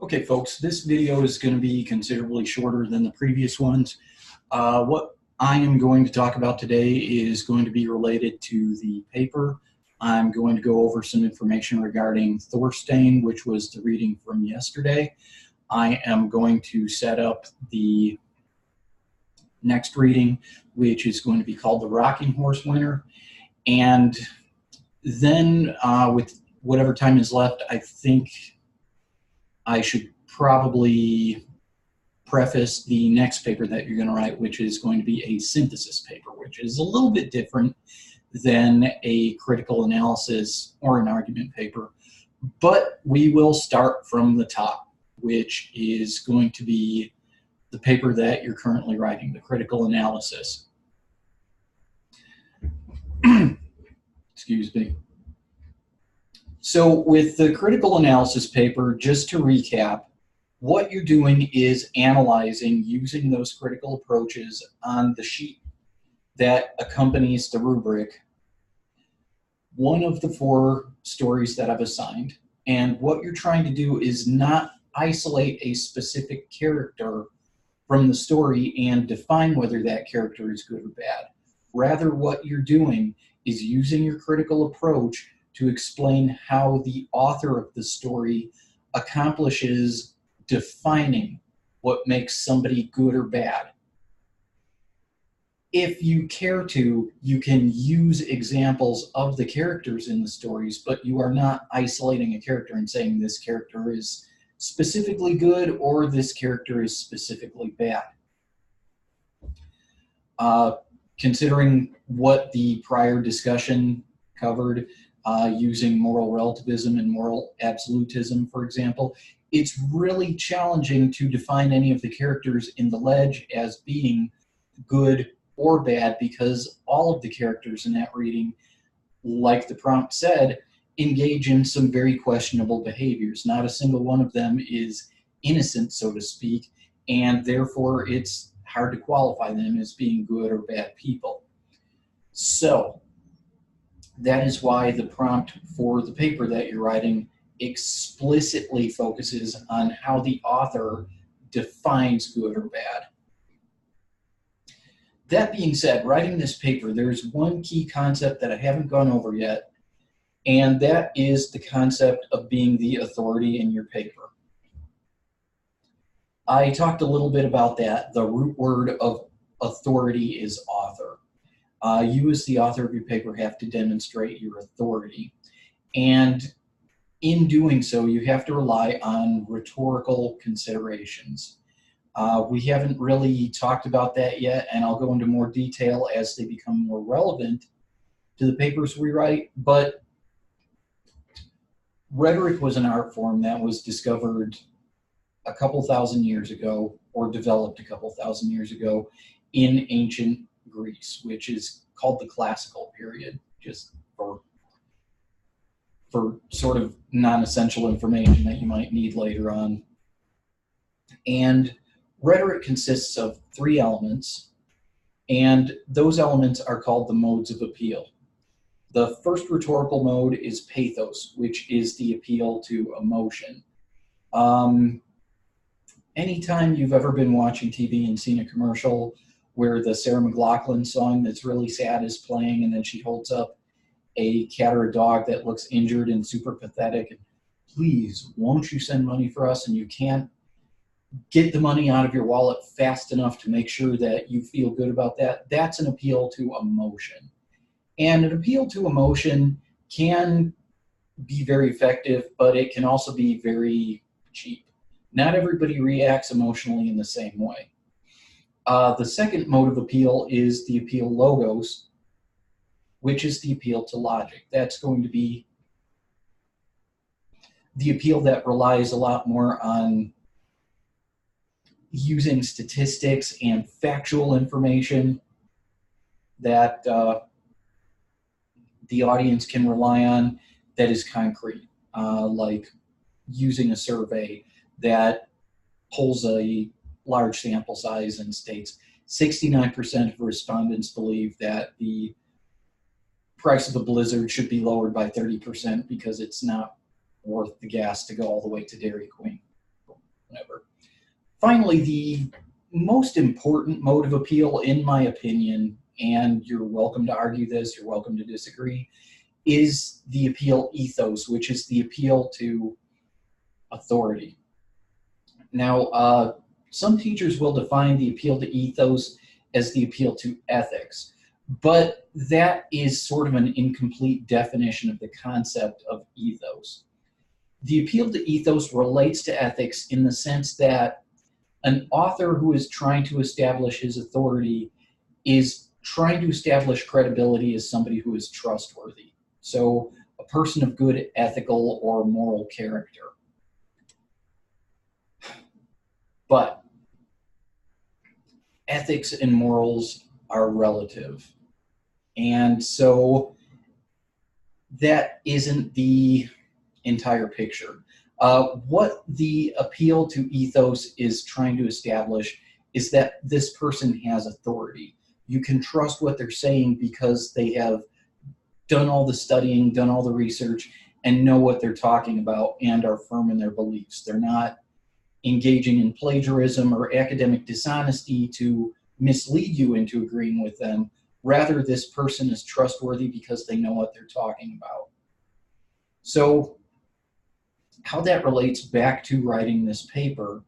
Okay, folks, this video is going to be considerably shorter than the previous ones. What I am going to talk about today is going to be related to the paper. I'm going to go over some information regarding Thorstein, which was the reading from yesterday. I am going to set up the next reading, which is going to be called the Rocking Horse Winter. And then with whatever time is left, I think I should probably preface the next paper that you're going to write, which is going to be a synthesis paper, which is a little bit different than a critical analysis or an argument paper. But we will start from the top, which is going to be the paper that you're currently writing, the critical analysis. Excuse me. So with the critical analysis paper, just to recap, what you're doing is analyzing using those critical approaches on the sheet that accompanies the rubric, one of the 4 stories that I've assigned. And what you're trying to do is not isolate a specific character from the story and define whether that character is good or bad. Rather, what you're doing is using your critical approach to explain how the author of the story accomplishes defining what makes somebody good or bad. If you care to, you can use examples of the characters in the stories, but you are not isolating a character and saying this character is specifically good or this character is specifically bad. Considering what the prior discussion covered, using moral relativism and moral absolutism, for example, it's really challenging to define any of the characters in the ledge as being good or bad, because all of the characters in that reading, like the prompt said, engage in some very questionable behaviors. Not a single one of them is innocent, so to speak, and therefore it's hard to qualify them as being good or bad people. So that is why the prompt for the paper that you're writing explicitly focuses on how the author defines good or bad. That being said, writing this paper, there's one key concept that I haven't gone over yet, and that is the concept of being the authority in your paper. I talked a little bit about that. The root word of authority is author. You as the author of your paper have to demonstrate your authority. And in doing so, you have to rely on rhetorical considerations. We haven't really talked about that yet, and I'll go into more detail as they become more relevant to the papers we write. But rhetoric was an art form that was discovered a couple thousand years ago, or developed a couple thousand years ago in ancient Greece, which is called the classical period, just for sort of non-essential information that you might need later on. And rhetoric consists of 3 elements, and those elements are called the modes of appeal. The first rhetorical mode is pathos, which is the appeal to emotion. Anytime you've ever been watching TV and seen a commercial where the Sarah McLachlan song that's really sad is playing, and then she holds up a cat or a dog that looks injured and super pathetic, and please, won't you send money for us? And you can't get the money out of your wallet fast enough to make sure that you feel good about that. That's an appeal to emotion. And an appeal to emotion can be very effective, but it can also be very cheap. Not everybody reacts emotionally in the same way. The second mode of appeal is the appeal logos, which is the appeal to logic. That's going to be the appeal that relies a lot more on using statistics and factual information that the audience can rely on, that is concrete, like using a survey that pulls a large sample size and states 69% of respondents believe that the price of a blizzard should be lowered by 30% because it's not worth the gas to go all the way to Dairy Queen. Finally, the most important mode of appeal, in my opinion, and you're welcome to argue this, you're welcome to disagree, is the appeal ethos, which is the appeal to authority. Now, some teachers will define the appeal to ethos as the appeal to ethics, but that is sort of an incomplete definition of the concept of ethos. The appeal to ethos relates to ethics in the sense that an author who is trying to establish his authority is trying to establish credibility as somebody who is trustworthy. So a person of good ethical or moral character. But ethics and morals are relative. And so that isn't the entire picture. What the appeal to ethos is trying to establish is that this person has authority. You can trust what they're saying because they have done all the studying, done all the research, and know what they're talking about and are firm in their beliefs. They're not engaging in plagiarism or academic dishonesty to mislead you into agreeing with them. Rather, this person is trustworthy because they know what they're talking about. So how that relates back to writing this paper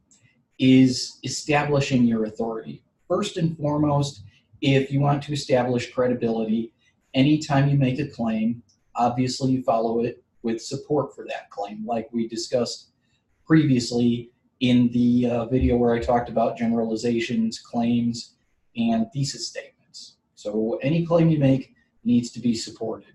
is establishing your authority. First and foremost, if you want to establish credibility, anytime you make a claim, obviously you follow it with support for that claim, like we discussed previously in the video where I talked about generalizations, claims, and thesis statements. So any claim you make needs to be supported.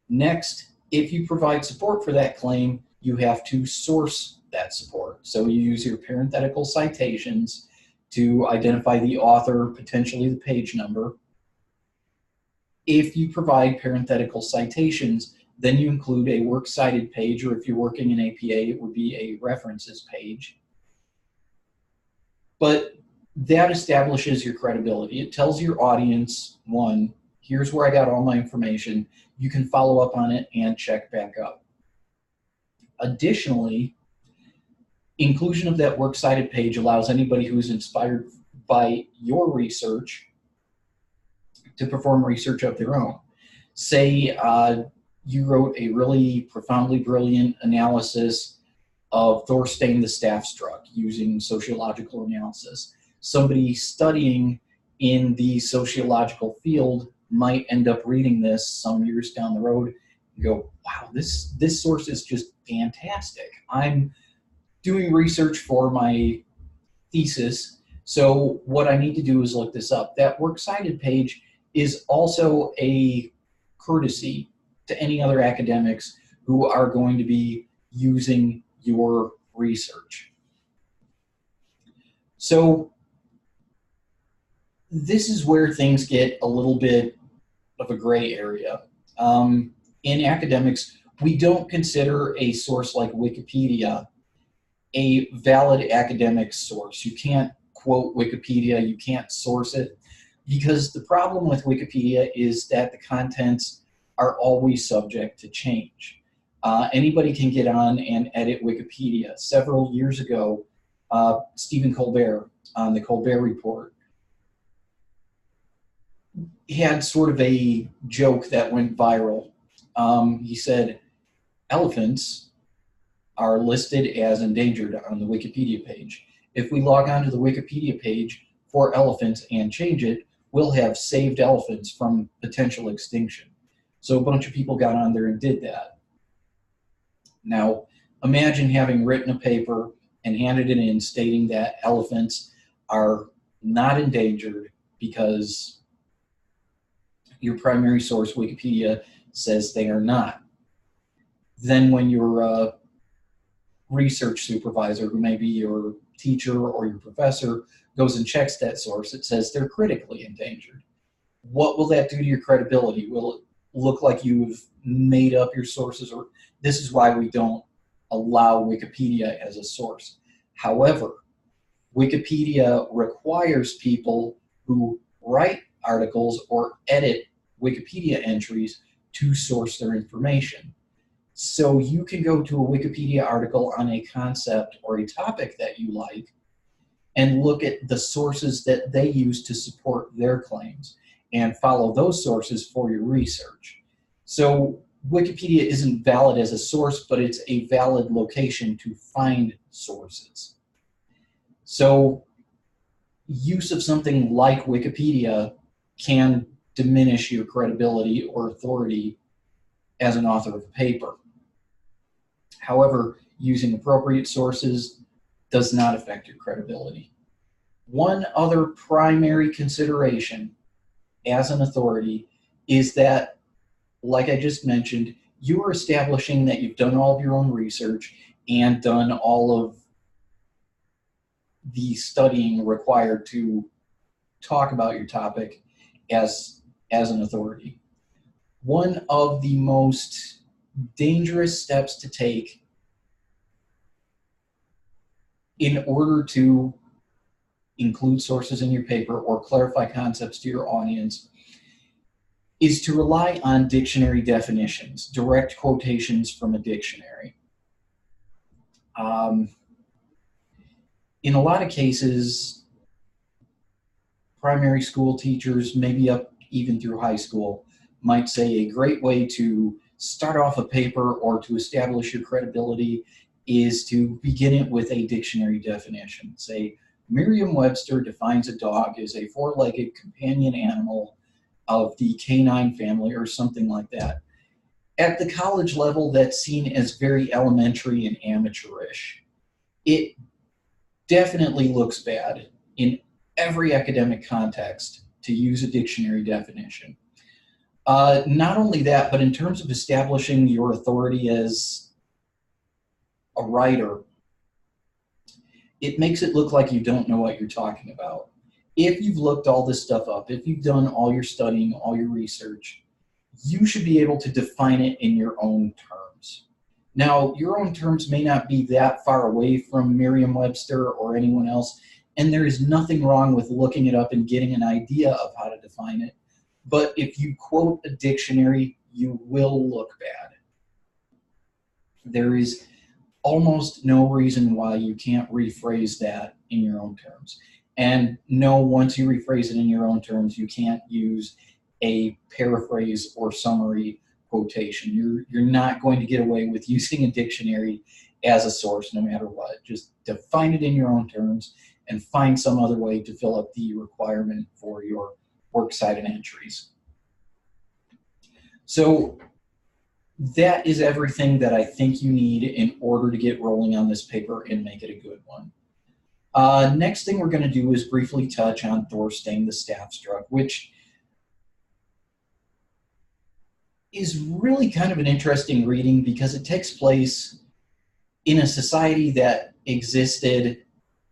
Next, if you provide support for that claim, you have to source that support. So you use your parenthetical citations to identify the author, potentially the page number. If you provide parenthetical citations, then you include a works cited page, or if you're working in APA, it would be a references page. But that establishes your credibility. It tells your audience, one, here's where I got all my information. You can follow up on it and check back up. Additionally, inclusion of that works cited page allows anybody who's inspired by your research to perform research of their own. Say you wrote a really profoundly brilliant analysis of Thorstein the staff struck using sociological analysis. Somebody studying in the sociological field might end up reading this some years down the road and go, wow, this source is just fantastic. I'm doing research for my thesis, so what I need to do is look this up. That works cited page is also a courtesy to any other academics who are going to be using your research. So this is where things get a little bit of a gray area. In academics, we don't consider a source like Wikipedia a valid academic source. You can't quote Wikipedia, you can't source it, because the problem with Wikipedia is that the contents are always subject to change. Anybody can get on and edit Wikipedia. Several years ago, Stephen Colbert on the Colbert Report had sort of a joke that went viral. He said, elephants are listed as endangered on the Wikipedia page. If we log on to the Wikipedia page for elephants and change it, we'll have saved elephants from potential extinction. So a bunch of people got on there and did that. Now, imagine having written a paper and handed it in stating that elephants are not endangered because your primary source, Wikipedia, says they are not. Then when your research supervisor, who may be your teacher or your professor, goes and checks that source, it says they're critically endangered. What will that do to your credibility? Will it look like you've made up your sources? Or this is why we don't allow Wikipedia as a source. However, Wikipedia requires people who write articles or edit Wikipedia entries to source their information. So you can go to a Wikipedia article on a concept or a topic that you like and look at the sources that they use to support their claims and follow those sources for your research. So Wikipedia isn't valid as a source, but it's a valid location to find sources. So use of something like Wikipedia can diminish your credibility or authority as an author of a paper. However, using appropriate sources does not affect your credibility. One other primary consideration as an authority is that, like I just mentioned, you are establishing that you've done all of your own research and done all of the studying required to talk about your topic as an authority. One of the most dangerous steps to take in order to include sources in your paper or clarify concepts to your audience is to rely on dictionary definitions, direct quotations from a dictionary. In a lot of cases, primary school teachers, maybe up even through high school, might say a great way to start off a paper or to establish your credibility is to begin it with a dictionary definition. Say, Merriam-Webster defines a dog as a four-legged companion animal of the canine family, or something like that. At the college level, that's seen as very elementary and amateurish. It definitely looks bad in every academic context to use a dictionary definition. Not only that, but in terms of establishing your authority as a writer, it makes it look like you don't know what you're talking about. If you've looked all this stuff up, if you've done all your studying, all your research, you should be able to define it in your own terms. Now, your own terms may not be that far away from Merriam-Webster or anyone else, and there is nothing wrong with looking it up and getting an idea of how to define it. But if you quote a dictionary, you will look bad. There is almost no reason why you can't rephrase that in your own terms. And no, once you rephrase it in your own terms, you can't use a paraphrase or summary quotation. You're not going to get away with using a dictionary as a source no matter what. Just define it in your own terms and find some other way to fill up the requirement for your works cited entries. So that is everything that I think you need in order to get rolling on this paper and make it a good one. Next thing we're going to do is briefly touch on Thorstein the Staff's drug, which is really kind of an interesting reading because it takes place in a society that existed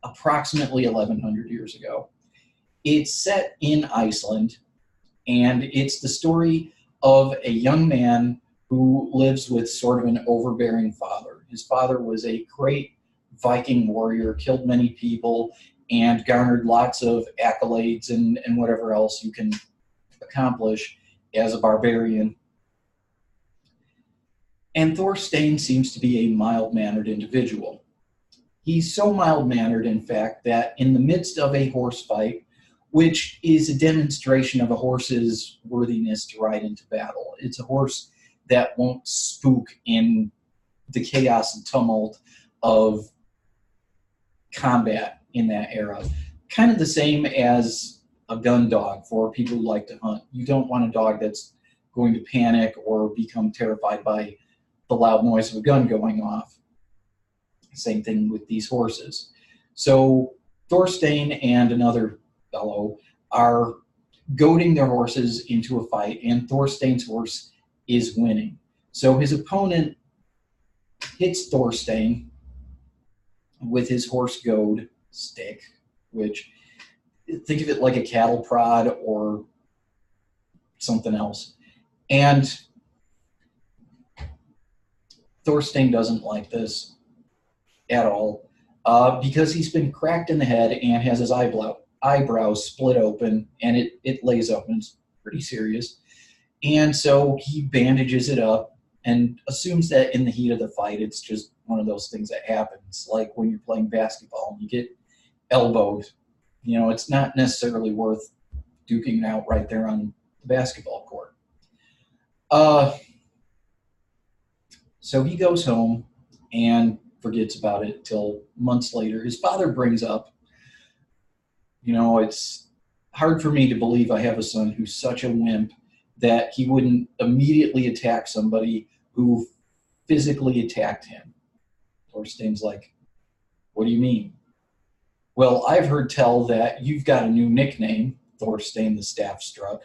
approximately 1100 years ago. It's set in Iceland, and it's the story of a young man who lives with sort of an overbearing father. His father was a great Viking warrior, killed many people, and garnered lots of accolades and whatever else you can accomplish as a barbarian. And Thorstein seems to be a mild-mannered individual. He's so mild-mannered, in fact, that in the midst of a horse fight, which is a demonstration of a horse's worthiness to ride into battle. It's a horse that won't spook in the chaos and tumult of combat in that era. Kind of the same as a gun dog for people who like to hunt. You don't want a dog that's going to panic or become terrified by the loud noise of a gun going off. Same thing with these horses. So Thorstein and another fellow are goading their horses into a fight, and Thorstein's horse is winning. So his opponent hits Thorstein with his horse goad stick, which, think of it like a cattle prod or something else. And Thorstein doesn't like this at all because he's been cracked in the head and has his eyebrows split open, and it lays open. It's pretty serious. And so he bandages it up and assumes that in the heat of the fight, it's just one of those things that happens, like when you're playing basketball and you get elbowed. It's not necessarily worth duking it out right there on the basketball court. So he goes home and forgets about it till months later. His father brings up, it's hard for me to believe I have a son who's such a wimp that he wouldn't immediately attack somebody who physically attacked him. Thorstein's like, what do you mean? Well, I've heard tell that you've got a new nickname, Thorstein the Staff Struck,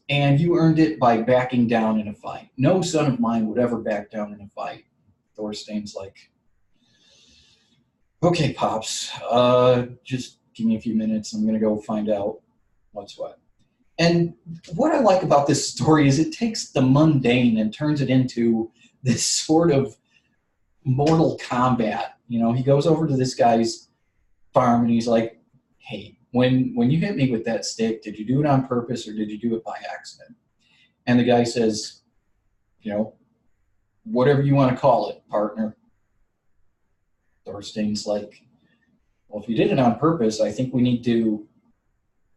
and you earned it by backing down in a fight. No son of mine would ever back down in a fight. Thorstein's like, okay, Pops, just give me a few minutes. I'm going to go find out what's what. And what I like about this story is it takes the mundane and turns it into this sort of Mortal Kombat. He goes over to this guy's farm and he's like, hey, when you hit me with that stick, did you do it on purpose or did you do it by accident? And the guy says, whatever you want to call it, partner. Thorstein's like, well, if you did it on purpose, I think we need to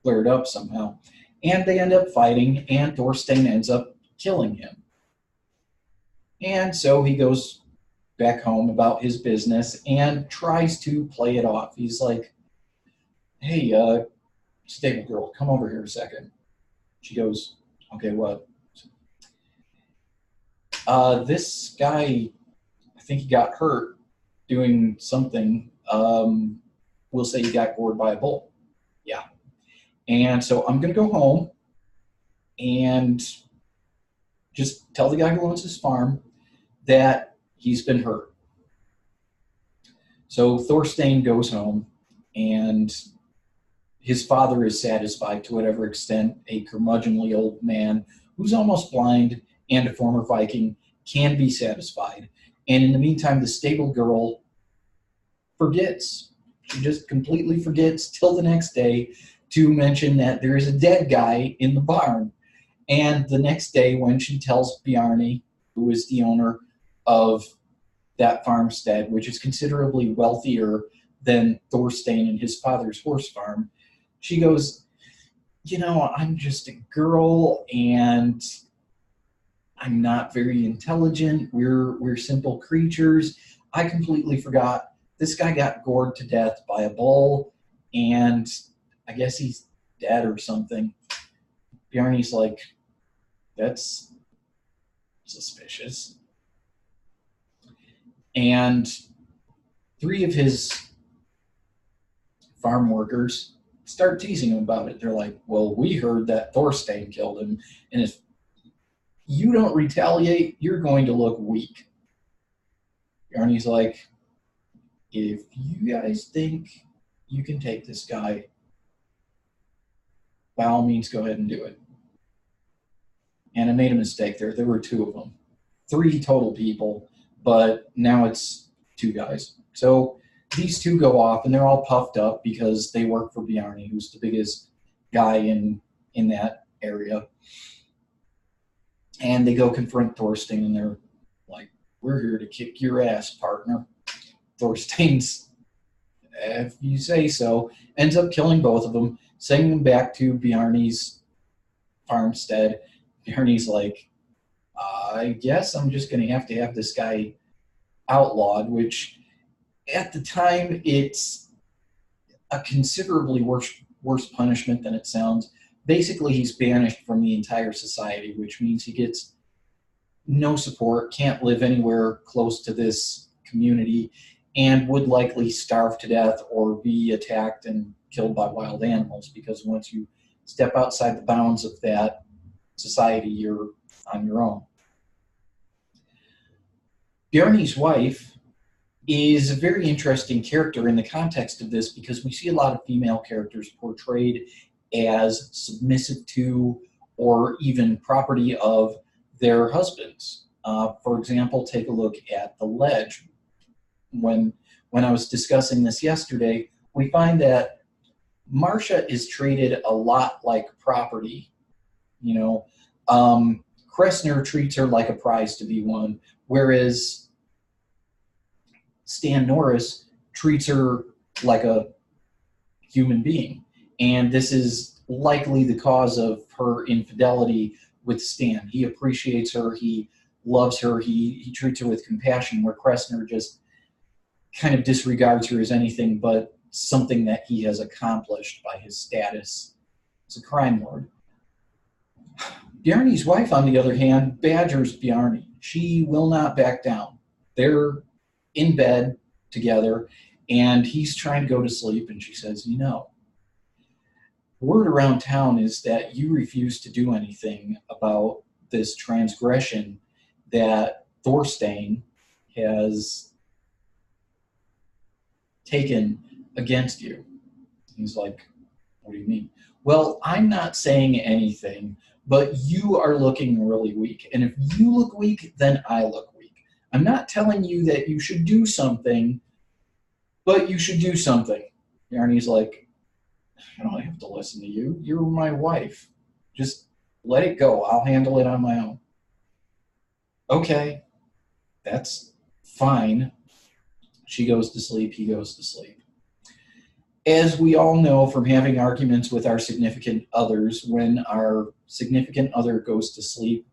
clear it up somehow. And they end up fighting, and Thorstein ends up killing him. And so he goes back home about his business and tries to play it off. He's like, hey, stable girl, come over here a second. She goes, okay, what? This guy, I think he got hurt doing something. We'll say he got gored by a bull. Yeah. And so I'm going to go home and just tell the guy who owns his farm that he's been hurt. So Thorstein goes home, and his father is satisfied to whatever extent a curmudgeonly old man who's almost blind and a former Viking can be satisfied. And in the meantime, the stable girl forgets. She just completely forgets till the next day to mention that there is a dead guy in the barn. And the next day, when she tells Bjarni, who is the owner of that farmstead, which is considerably wealthier than Thorstein and his father's horse farm, she goes, I'm just a girl and I'm not very intelligent. We're simple creatures. I completely forgot this guy got gored to death by a bull, and I guess he's dead or something. Bjarni's like, that's suspicious. And 3 of his farm workers start teasing him about it. They're like, well, we heard that Thorstein killed him, and if you don't retaliate, you're going to look weak. Bjarni's like, if you guys think you can take this guy, by all means, go ahead and do it. And I made a mistake there. There were 2 of them. 3 total people, but now it's 2 guys. So these 2 go off, and they're all puffed up because they work for Bjarni, who's the biggest guy in that area. And they go confront Thorstein, and they're like, we're here to kick your ass, partner. Thorstein's, if you say so, ends up killing both of them, sending them back to Bjarni's farmstead. Bjarni's like, I guess I'm just going to have this guy outlawed, which at the time it's a considerably worse punishment than it sounds. Basically, he's banished from the entire society, which means he gets no support, can't live anywhere close to this community, and would likely starve to death or be attacked and killed by wild animals, because once you step outside the bounds of that society, you're on your own. Bjarni's wife is a very interesting character in the context of this, because we see a lot of female characters portrayed as submissive to or even property of their husbands. For example, take a look at The Ledge. When I was discussing this yesterday, we find that Marcia is treated a lot like property. Kressner treats her like a prize to be won, whereas Stan Norris treats her like a human being. And this is likely the cause of her infidelity with Stan. He appreciates her, he loves her, he treats her with compassion, where Kressner just kind of disregards her as anything but something that he has accomplished by his status as a crime lord. Bjarne's wife, on the other hand, badgers Bjarne. She will not back down. They're in bed together, and he's trying to go to sleep, and she says, you know, word around town is that you refuse to do anything about this transgression that Thorstein has taken against you. He's like, what do you mean? Well, I'm not saying anything, but you are looking really weak. And if you look weak, then I look weak. I'm not telling you that you should do something, but you should do something. Bjarne's like, I don't have to listen to you. You're my wife. Just let it go. I'll handle it on my own. Okay, that's fine. She goes to sleep. He goes to sleep. As we all know from having arguments with our significant others, when our significant other goes to sleep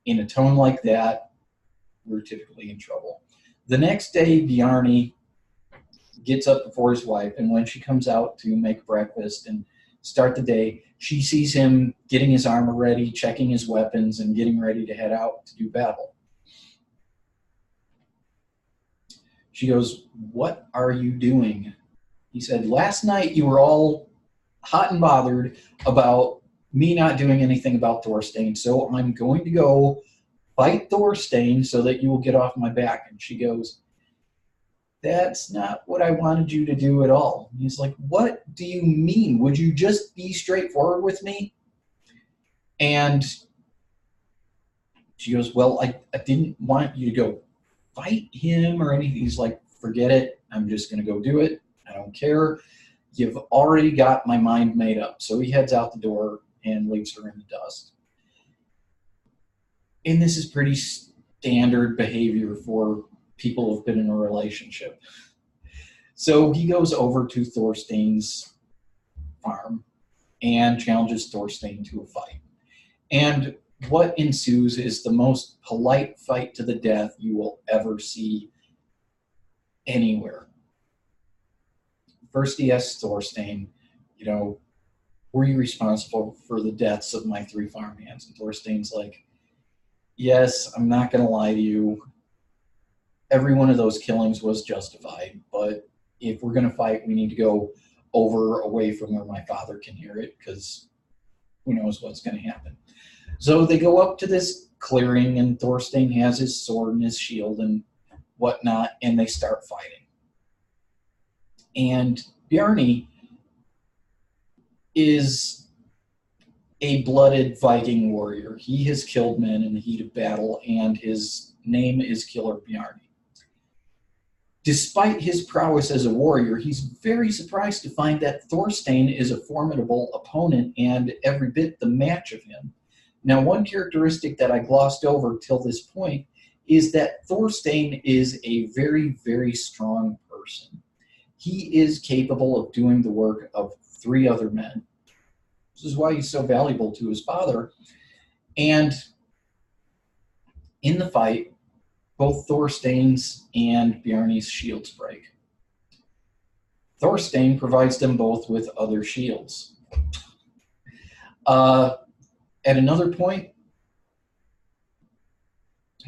in a tone like that, we're typically in trouble. The next day, Bjarne gets up before his wife, and when she comes out to make breakfast and start the day, she sees him getting his armor ready, checking his weapons, and getting ready to head out to do battle. She goes, what are you doing? He said, last night you were all hot and bothered about me not doing anything about Thorstein, so I'm going to go fight Thorstein so that you will get off my back. And she goes, that's not what I wanted you to do at all. And he's like, what do you mean? Would you just be straightforward with me? And she goes, well, I didn't want you to go fight him or anything. He's like, forget it. I'm just going to go do it. I don't care. You've already got my mind made up. So he heads out the door and leaves her in the dust. And this is pretty standard behavior for people who've been in a relationship. So he goes over to Thorstein's farm and challenges Thorstein to a fight. And what ensues is the most polite fight to the death you will ever see anywhere. First he asks Thorstein, you know, were you responsible for the deaths of my 3 farmhands? And Thorstein's like, yes, I'm not going to lie to you. Every one of those killings was justified, but if we're going to fight, we need to go away from where my father can hear it, because who knows what's going to happen. So they go up to this clearing, and Thorstein has his sword and his shield and whatnot, and they start fighting. And Bjarne is a blooded Viking warrior. He has killed men in the heat of battle, and his name is Killer Bjarne. Despite his prowess as a warrior, he's very surprised to find that Thorstein is a formidable opponent and every bit the match of him. Now, one characteristic that I glossed over till this point is that Thorstein is a very, very strong person. He is capable of doing the work of 3 other men. This is why he's so valuable to his father. And in the fight, both Thorstein's and Bjarne's shields break. Thorstein provides them both with other shields. At another point,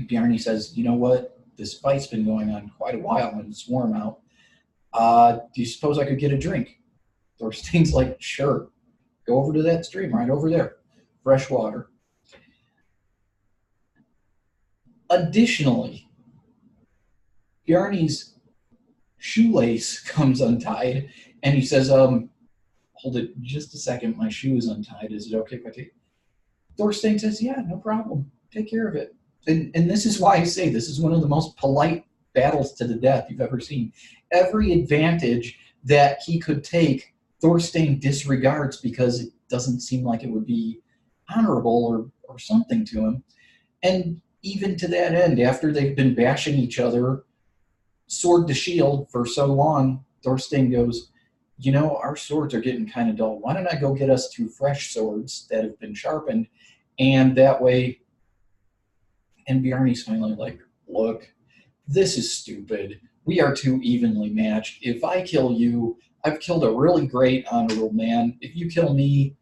Bjarne says, you know what? This fight's been going on quite a while and it's warm out. Do you suppose I could get a drink? Thorstein's like, sure. Go over to that stream right over there. Fresh water. Additionally, Bjarne's shoelace comes untied, and he says, hold it just a second, my shoe is untied. Is it okay if I take it? Thorstein says, yeah, no problem. Take care of it. And this is why I say this is one of the most polite battles to the death you've ever seen. Every advantage that he could take, Thorstein disregards because it doesn't seem like it would be honorable or something to him. And even to that end, after they've been bashing each other sword to shield for so long, Thorstein goes, you know, our swords are getting kind of dull. Why don't I go get us 2 fresh swords that have been sharpened? And that way, and Bjarne's finally like, look, this is stupid. We are too evenly matched. If I kill you, I've killed a really great honorable man. If you kill me,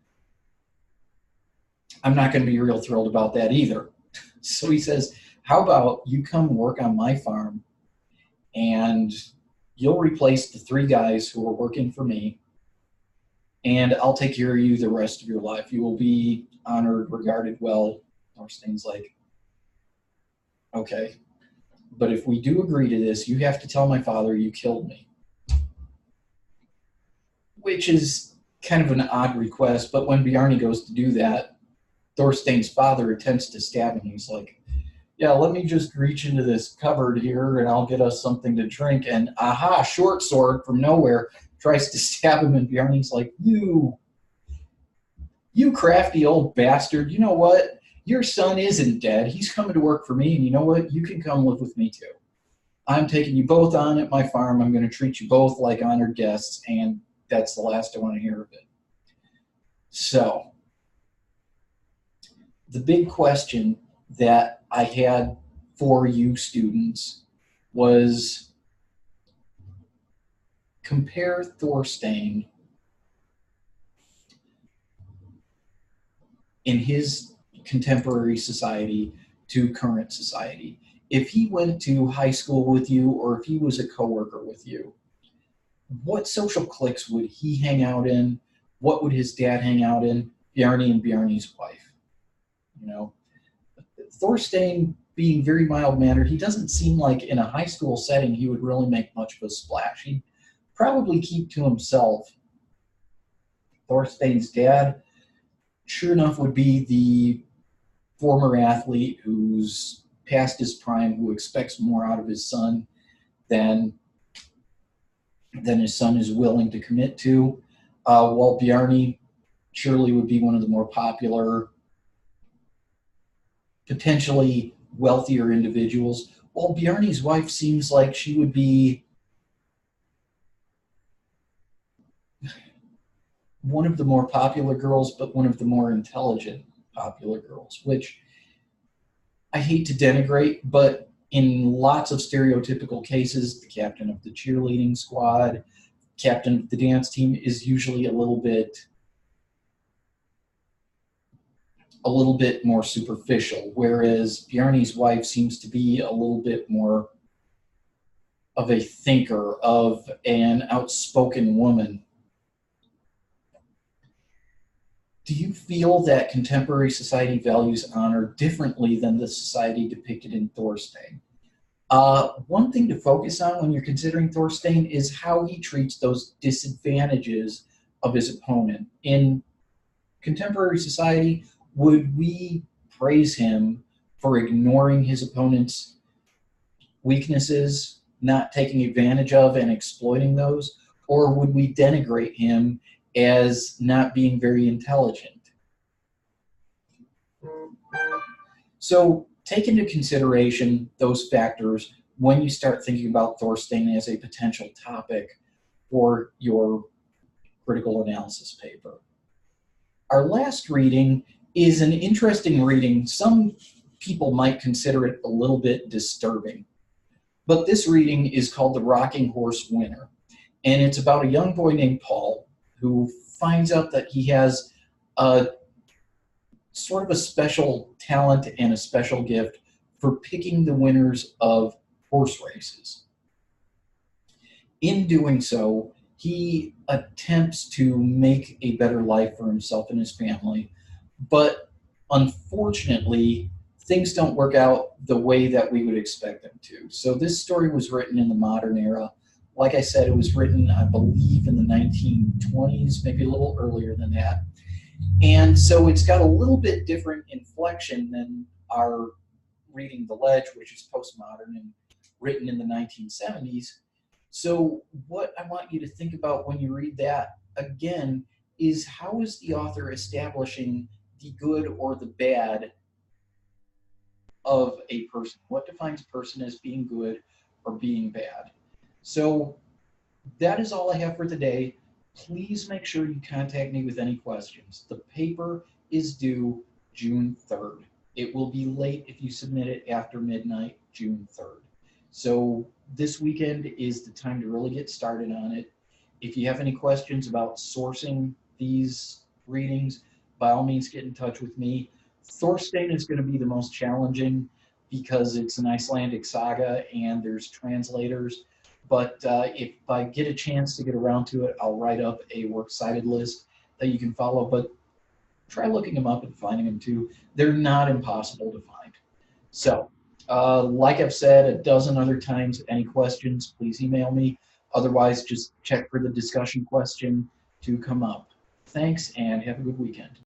I'm not going to be real thrilled about that either. So he says, how about you come work on my farm and you'll replace the 3 guys who are working for me, and I'll take care of you the rest of your life. You will be honored, regarded well. Thorstein's like, okay, but if we do agree to this, you have to tell my father you killed me. Which is kind of an odd request, but when Bjarne goes to do that, Thorstein's father attempts to stab him. He's like, yeah, let me just reach into this cupboard here and I'll get us something to drink. And aha, short sword from nowhere tries to stab him, and Bjarne's like, you crafty old bastard, you know what? Your son isn't dead. He's coming to work for me, and you know what? You can come live with me too. I'm taking you both on at my farm. I'm going to treat you both like honored guests, and that's the last I want to hear of it. So, the big question that I had for you students was, compare Thorstein in his contemporary society to current society. If he went to high school with you, or if he was a coworker with you, what social cliques would he hang out in? What would his dad hang out in? Bjarne and Bjarne's wife. You know, Thorstein being very mild-mannered, he doesn't seem like in a high school setting he would really make much of a splash. He'd probably keep to himself. Thorstein's dad, sure enough, would be the former athlete who's past his prime, who expects more out of his son than his son is willing to commit to. While Bjarne surely would be one of the more popular, potentially wealthier individuals. While Bjarne's wife seems like she would be one of the more popular girls, but one of the more intelligent popular girls, which I hate to denigrate, but in lots of stereotypical cases, the captain of the cheerleading squad, captain of the dance team is usually a little bit more superficial, whereas Bjarne's wife seems to be a little bit more of a thinker, of an outspoken woman. Do you feel that contemporary society values honor differently than the society depicted in Thorstein? One thing to focus on when you're considering Thorstein is how he treats those disadvantages of his opponent. In contemporary society, would we praise him for ignoring his opponent's weaknesses, not taking advantage of and exploiting those? Or would we denigrate him as not being very intelligent? So take into consideration those factors when you start thinking about Thorstein as a potential topic for your critical analysis paper. Our last reading is an interesting reading. Some people might consider it a little bit disturbing, but this reading is called The Rocking Horse Winner, and it's about a young boy named Paul who finds out that he has a sort of a special talent and a special gift for picking the winners of horse races. In doing so, he attempts to make a better life for himself and his family, but unfortunately, things don't work out the way that we would expect them to. So this story was written in the modern era. Like I said, it was written, I believe, in the 1920s, maybe a little earlier than that. And so it's got a little bit different inflection than our reading The Ledge, which is postmodern and written in the 1970s. So what I want you to think about when you read that, again, is how is the author establishing the good or the bad of a person. What defines a person as being good or being bad? So that is all I have for today. Please make sure you contact me with any questions. The paper is due June 3rd. It will be late if you submit it after midnight, June 3rd. So this weekend is the time to really get started on it. If you have any questions about sourcing these readings, by all means get in touch with me. Thorstein is going to be the most challenging because it's an Icelandic saga and there's translators. But if I get a chance to get around to it, I'll write up a works cited list that you can follow. But try looking them up and finding them too. They're not impossible to find. So, like I've said a dozen other times, any questions, please email me. Otherwise, just check for the discussion question to come up. Thanks and have a good weekend.